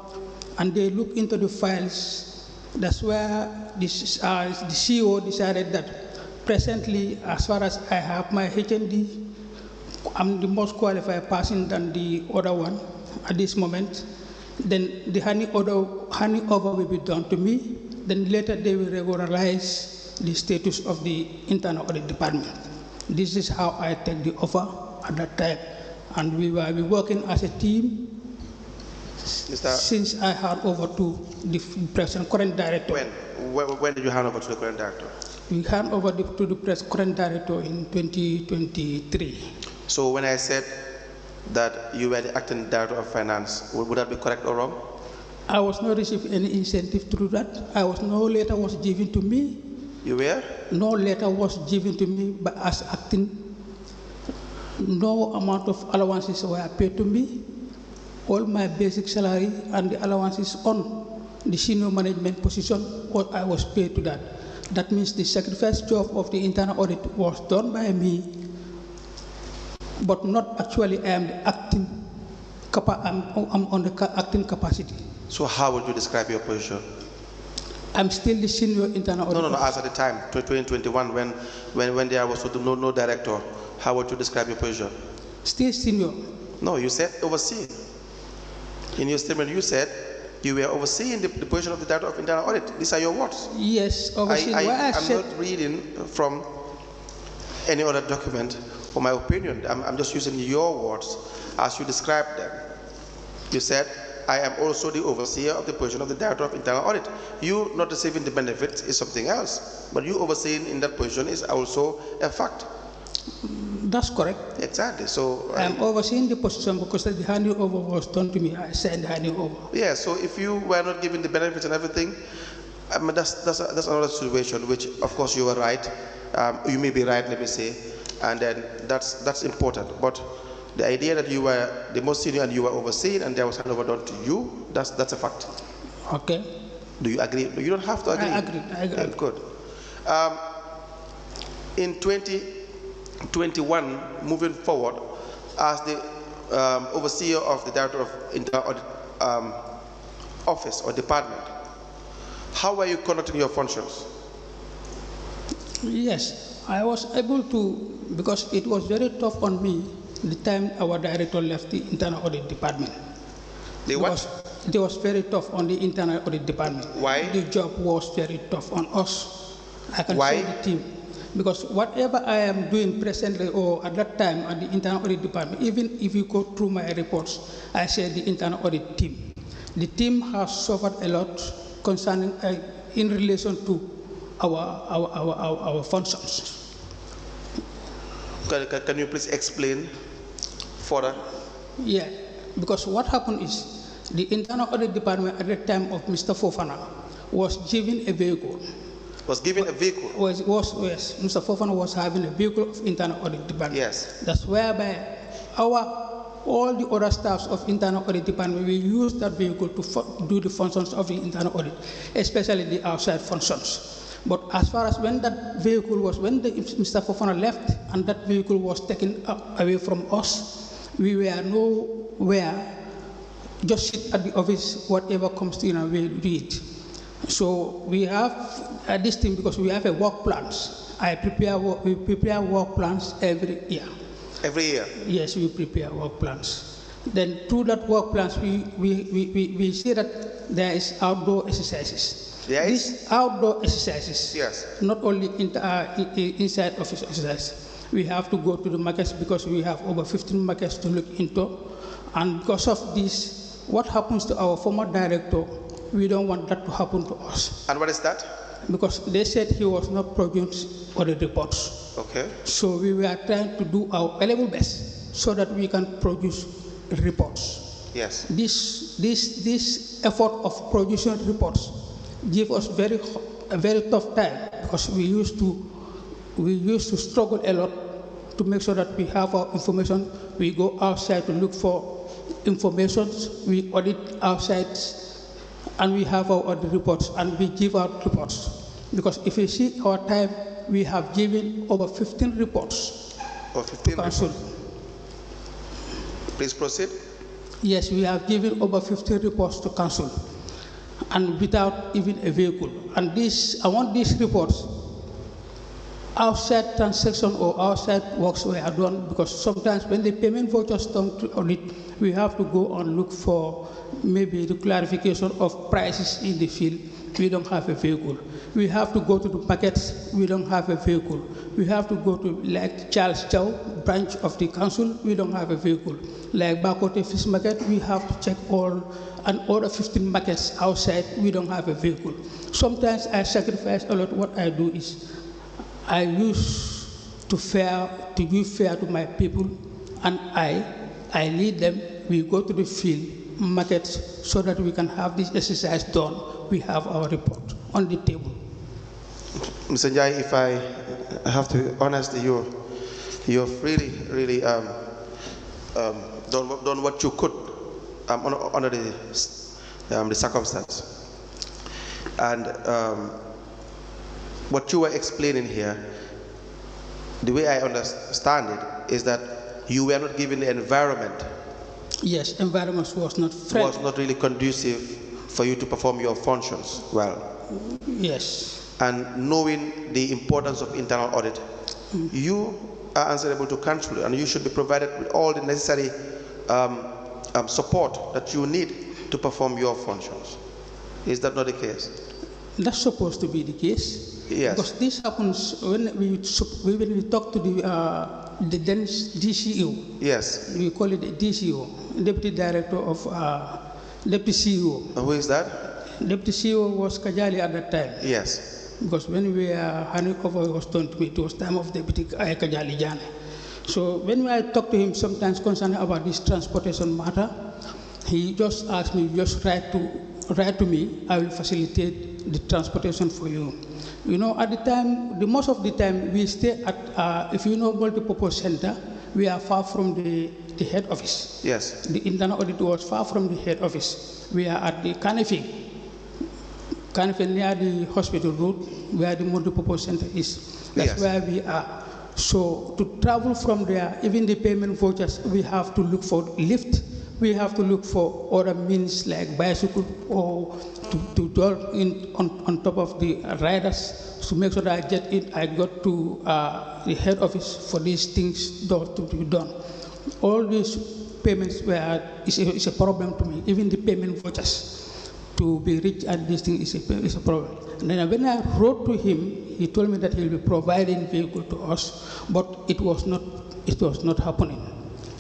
and they looked into the files. That's where the CEO decided that presently, as far as I have my HND, I'm the most qualified person than the other one at this moment. Then the handing over will be done to me. Then later they will regularize the status of the Internal Audit Department. This is how I take the offer at that time. And we were working as a team since I hand over to the current director. When did you hand over to the current director? We hand over to the current director in 2023. So when I said that you were the acting Director of Finance, would that be correct or wrong? I was not receiving any incentive through that. No letter was given to me. You were? No letter was given to me but as acting. No amount of allowances were paid to me. All my basic salary and the allowances on the senior management position, I was paid to that. That means the sacrifice job of the internal audit was done by me, but not actually I am the acting, I'm on the acting capacity. So how would you describe your position? I'm still the senior internal auditor. No, as at the time, 2021, when there was no director, how would you describe your position? Still senior. No, you said overseeing. In your statement, you said you were overseeing the position of the Director of Internal Audit. These are your words. Yes, overseeing. I'm not reading from any other document for my opinion. I'm just using your words as you described them. You said, I am also the overseer of the position of the Director of Internal Audit. You not receiving the benefits is something else, but you overseeing in that position is also a fact. That's correct. Exactly. So I'm overseeing the position because the handing over was done to me. I said handing over. Yeah. So if you were not given the benefits and everything, I mean, that's another situation. Which, of course, you were right. You may be right. Let me say, and then that's important. But the idea that you were the most senior and you were overseeing and there was handover done to you, that's a fact. Okay. Do you agree? You don't have to agree. I agree. Yeah, good. In 2021, moving forward, as the overseer of the Director of Internal Audit Office or Department, how are you conducting your functions? Yes, I was able to, because it was very tough on me the time our director left the Internal Audit Department. The what? It was very tough on the Internal Audit Department. Why? The job was very tough on us. I can Why? say the team. Because whatever I am doing presently or at that time at the Internal Audit Department, even if you go through my reports, I say the Internal Audit team. The team has suffered a lot concerning in relation to our functions. Can you please explain further? Yeah, because what happened is the Internal Audit Department at the time of Mr. Fofana was given a vehicle. Was given a vehicle? Yes, Mr. Fofana was having a vehicle of Internal Audit Department. Yes. That's whereby our all the other staffs of internal audit department, we use that vehicle to do the functions of the internal audit, especially the outside functions. But as far as when that vehicle was, when Mr. Fofana left and that vehicle was taken away from us, we were nowhere, just sit at the office, whatever comes to we do it. So we have this thing because we have a work plans. We prepare work plans every year. Every year? Yes, we prepare work plans. Then through that work plans, we see that there is outdoor exercises. These outdoor exercises, yes, not only inside office exercise. We have to go to the markets because we have over 15 markets to look into. And because of this, what happens to our former director, we don't want that to happen to us. And what is that? Because they said he was not produced for the reports. Okay. So we were trying to do our level best so that we can produce reports. Yes. This effort of producing reports give us a very tough time because we used to struggle a lot to make sure that we have our information. We go outside to look for information. We audit outside, and we have our audit reports, and we give out reports. Because if you see our time, we have given over 15 reports. Oh, 15 reports. Please proceed. Yes, we have given over 15 reports to council, and without even a vehicle. And I want these reports, outside transaction or outside works were done, because sometimes when the payment vouchers come to audit, we have to go and look for maybe the clarification of prices in the field. We don't have a vehicle. We have to go to the markets. We don't have a vehicle. We have to go to like Charles Chow branch of the council. We don't have a vehicle. Like Bakote Fish Market, we have to check all and other 15 markets outside. We don't have a vehicle. Sometimes I sacrifice a lot. What I do is I used to give fair to my people, and I lead them. We go to the field markets so that we can have this exercise done. We have our report on the table. Mr. Njai, if I have to be honest, you've really done what you could under the circumstance. And what you were explaining here, the way I understand it, is that you were not given the environment. Yes, environment was not friendly. Was not really conducive for you to perform your functions well. Yes. And knowing the importance of internal audit, you are answerable to council, and you should be provided with all the necessary support that you need to perform your functions. Is that not the case? That's supposed to be the case. Yes. Because this happens when we talk to the then DCO. Yes. We call it the DCO, Deputy Director of Deputy CEO. Who is that? Deputy CEO was Kajali at that time. Yes. Because when we were handing over, it was done to me, it was time of Deputy Kajali Jane. So when I talk to him sometimes concerning about this transportation matter, he just asked me, just write to me, I will facilitate the transportation for you. You know, at the time, most of the time, we stay at, if you know, multipurpose center, we are far from the head office. Yes. The internal audit was far from the head office. We are at the Canifing near the hospital road, where the multipurpose center is. That's where we are. So to travel from there, even the payment vouchers, we have to look for lift. We have to look for other means like bicycle or to dwell on top of the riders to make sure that I got to the head office for these things to be done. All these payments is a problem to me. Even the payment vouchers to be reached at this thing is a problem. And then when I wrote to him, he told me that he will be providing vehicle to us, but it was not happening.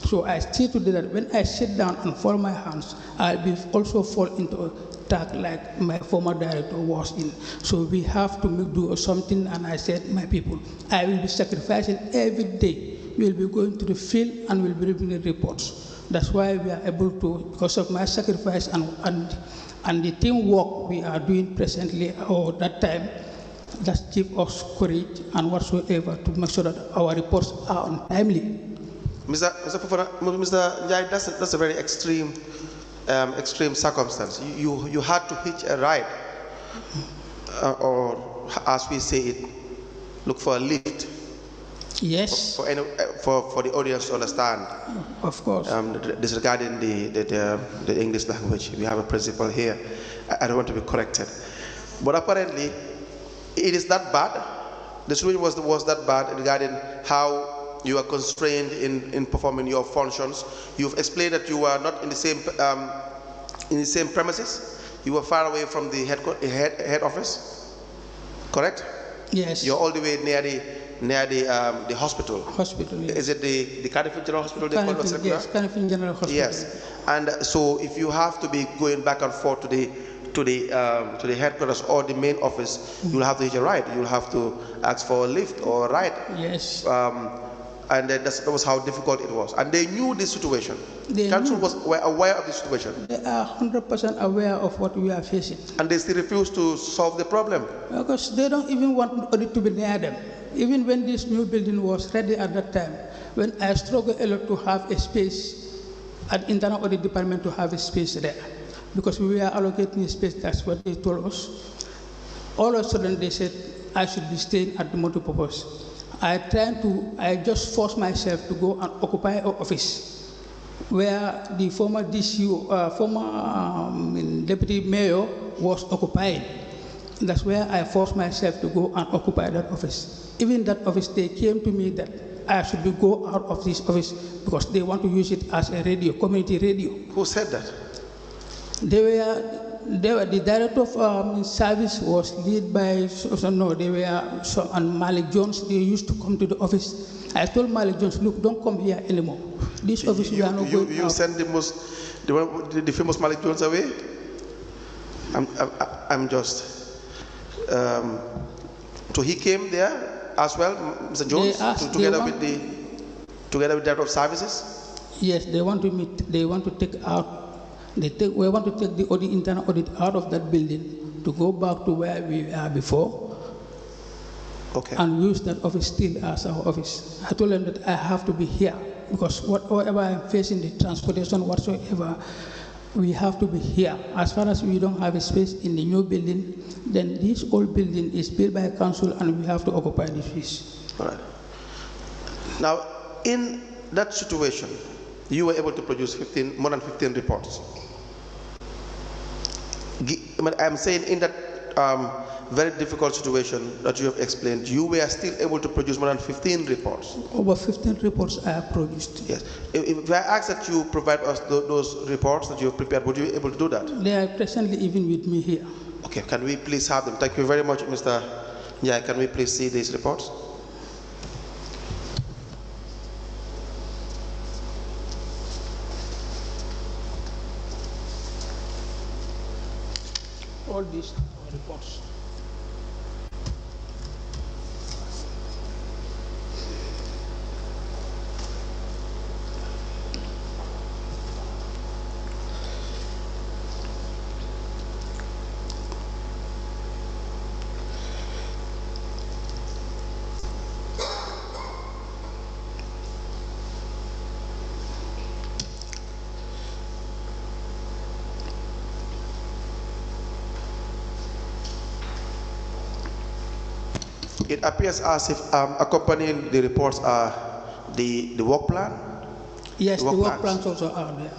So I still to do that. When I sit down and fold my hands, I'll be also fall into a track like my former director was in. So we have to do something, and I said, my people, I will be sacrificing every day. We'll be going to the field and we'll be bringing reports. That's why we are able to, because of my sacrifice and the teamwork we are doing presently or that time, that gives us courage and whatsoever to make sure that our reports are on timely. Mr. Fofana, Mr. Njai, that's a very extreme circumstance. You had to hitch a ride, or as we say it, look for a lift. Yes. For the audience to understand. Of course. Disregarding the English language, we have a principle here. I don't want to be corrected, but apparently, it is that bad. The situation was that bad regarding how you are constrained in performing your functions. You've explained that you were not in the same premises. You were far away from the head office. Correct? Yes. You're all the way near the hospital. Hospital. Yes. Is it the Cardiff General Hospital? Yes, Cardiff General Hospital. Yes. And so if you have to be going back and forth to the headquarters or the main office, you'll have to hitch a ride. You'll have to ask for a lift or a ride. Yes. And that was how difficult it was. And they knew this situation. Council were aware of the situation. They are 100% aware of what we are facing. And they still refuse to solve the problem. Because they don't even want audit to be near them. Even when this new building was ready at that time, when I struggled a lot to have a space at internal audit department to have a space there, because we were allocating a space, that's what they told us. All of a sudden they said I should be staying at the multipurpose. I just forced myself to go and occupy an office where the former DCU, deputy mayor was occupying. That's where I forced myself to go and occupy that office. Even that office, they came to me that I should go out of this office because they want to use it as a radio, community radio. Who said that? The director of service was led by, and Malik Jones. They used to come to the office. I told Malik Jones, look, don't come here anymore. This office, we are not going You out. sent the famous Malik Jones away? I'm just... so he came there as well, Mr. Jones, together with the director of services? Yes, they want to meet. They want to take out. We want to take the internal audit out of that building to go back to where we were before. Okay. And use that office still as our office. I told them that I have to be here because whatever I'm facing, the transportation whatsoever, we have to be here. As far as we don't have a space in the new building, then this old building is built by a council and we have to occupy this space. All right. Now, in that situation, you were able to produce more than 15 reports. I'm saying in that very difficult situation that you have explained, you were still able to produce more than 15 reports. Over 15 reports I have produced. Yes. If I ask that you provide us those reports that you have prepared, would you be able to do that? They are presently even with me here. Okay. Can we please have them? Thank you very much, Mr. Njai. Can we please see these reports? All these reports. It appears as if accompanying the reports are the work plan. Yes, the work plans also are there.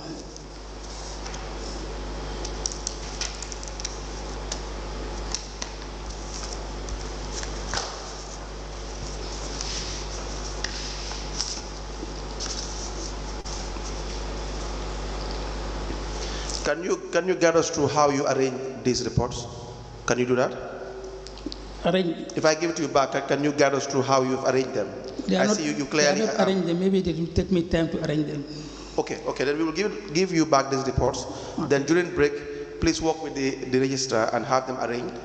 Can you guide us through how you arrange these reports? Can you do that? If I give it to you back, can you guide us through how you've arranged them? I see you clearly. They are not arranged them. Maybe it will take me time to arrange them. Okay. Then we will give you back these reports. Okay. Then during break, please work with the registrar and have them arranged.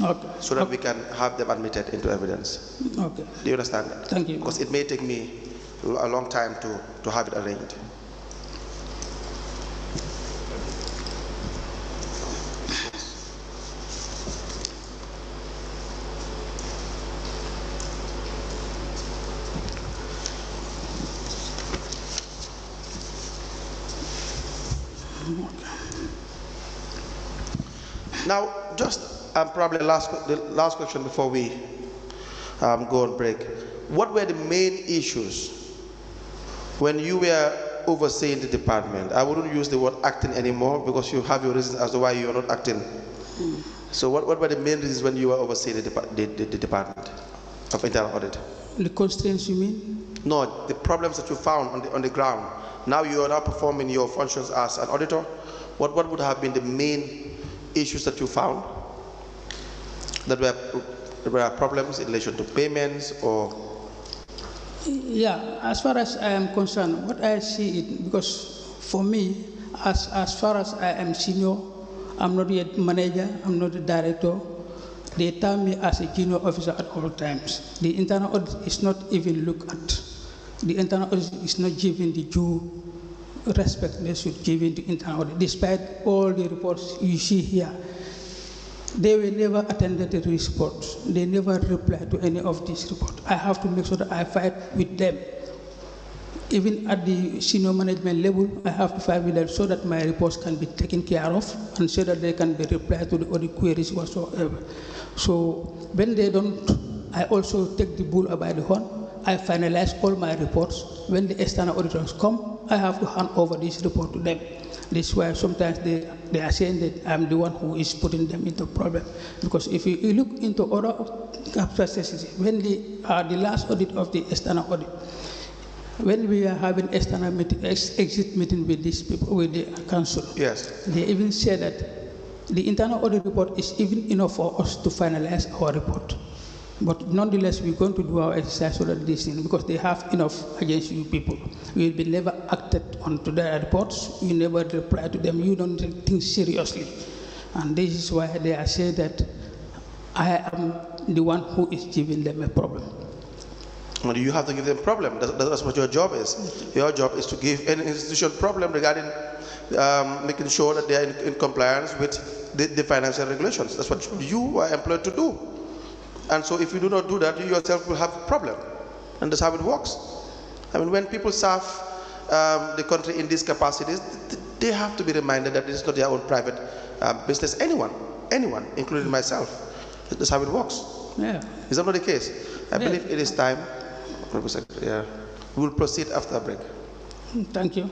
Okay. So that we can have them admitted into evidence. Okay. Do you understand that? Thank you. Because it may take me a long time to have it arranged. Now, just probably the last question before we go on break. What were the main issues when you were overseeing the department? I wouldn't use the word acting anymore because you have your reasons as to why you are not acting. So what were the main reasons when you were overseeing the department of internal audit? The constraints, you mean? No, the problems that you found on the ground. Now you are now performing your functions as an auditor. What would have been the main issues that you found that were problems in relation to payments or? Yeah, as far as I am concerned, what I see it, because for me, as far as I am senior, I'm not yet manager, I'm not a director. They term me as a junior officer at all times. The internal audit is not even looked at. The internal audit is not given the due respect they should give in the internal audit. Despite all the reports you see here, they will never attend the reports. They never reply to any of these reports. I have to make sure that I fight with them. Even at the senior management level, I have to fight with them so that my reports can be taken care of and so that they can be replied to the audit queries whatsoever. So when they don't, I also take the bull by the horn. I finalize all my reports. When the external auditors come, I have to hand over this report to them. This is why sometimes they are saying that I'm the one who is putting them into problem. Because if you look into other processes, when the last audit of the external audit, when we are having external meeting, exit meeting with these people, with the council, yes, they even said that the internal audit report is even enough for us to finalize our report. But nonetheless, we're going to do our exercise so that this thing, because they have enough against you people. We will be never acted onto their reports. You never reply to them. You don't take things seriously. And this is why they are saying that I am the one who is giving them a problem. Well, you have to give them a problem. That's what your job is. Your job is to give any institution problem regarding making sure that they are in compliance with the financial regulations. That's what you are employed to do. And so if you do not do that, you yourself will have a problem. And that's how it works. I mean, when people serve the country in these capacities, they have to be reminded that it's not their own private business. Anyone, including myself. That's how it works. Yeah. Is that not the case? I believe it is time. Yeah. We will proceed after a break. Thank you.